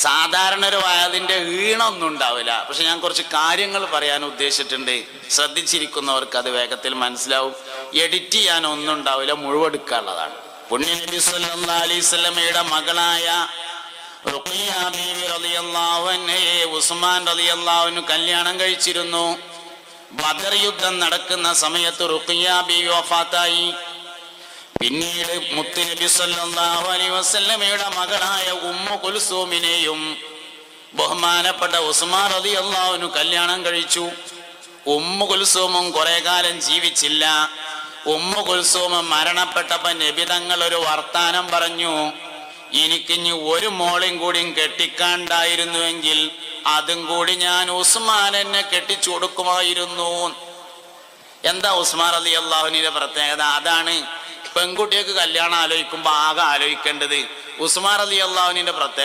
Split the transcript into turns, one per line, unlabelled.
സാധാരണ ഒരു വയതിൻ്റെ ഈണമൊന്നും ഉണ്ടാവില്ല. പക്ഷെ ഞാൻ കുറച്ച് കാര്യങ്ങൾ പറയാൻ ഉദ്ദേശിച്ചിട്ടുണ്ട്. ശ്രദ്ധിച്ചിരിക്കുന്നവർക്ക് അത് വേഗത്തിൽ മനസ്സിലാവും. എഡിറ്റ് ചെയ്യാനൊന്നും ഉണ്ടാവില്ല, മുഴുവെടുക്കാനുള്ളതാണ്. പുണ്യ നബി സല്ലല്ലാഹു അലൈഹി വസല്ലമയുടെ മകളായ റുഖിയ ബീവി റളിയല്ലാഹു അൻഹയെ ഉസ്മാൻ റളിയല്ലാഹു അൻഹു കല്യാണം കഴിച്ചിരുന്നു. ബദർ യുദ്ധം നടക്കുന്ന സമയത്ത് റുഖിയ ബീവി വഫാത്തായി. പിന്നീട് മുത്തുനബി സല്ലല്ലാഹു അലൈഹി വസല്ലമയുടെ മകളായ ഉമ്മു കുൽസൂമിനെയും ബഹുമാനപ്പെട്ട ഉസ്മാൻ റളിയല്ലാഹു അൻഹു കല്യാണം കഴിച്ചു. ഉമ്മു കുൽസൂമും കുറെ കാലം ജീവിച്ചില്ല. ഉമ്മു കുൽസൂമും മരണപ്പെട്ടപ്പോൾ നബി തങ്ങൾ ഒരു വർത്താനം പറഞ്ഞു, എനിക്കിഞ്ഞ് ഒരു മോളെയും കൂടിയും കെട്ടിക്കാണ്ടായിരുന്നുവെങ്കിൽ അതും കൂടി ഞാൻ ഉസ്മാൻ എന്നെ കെട്ടിച്ചു കൊടുക്കുമായിരുന്നു. എന്താ ഉസ്മാൻ റളിയല്ലാഹു അൻഹുവിന്റെ പ്രത്യേകത? അതാണ് പെൺകുട്ടികൾക്ക് കല്യാണം ആലോചിക്കുമ്പോൾ ആകെ ആലോചിക്കേണ്ടത്. ഉസ്മാൻ റളിയല്ലാഹു അൻഹുവിന്റെ പ്രത്യേകത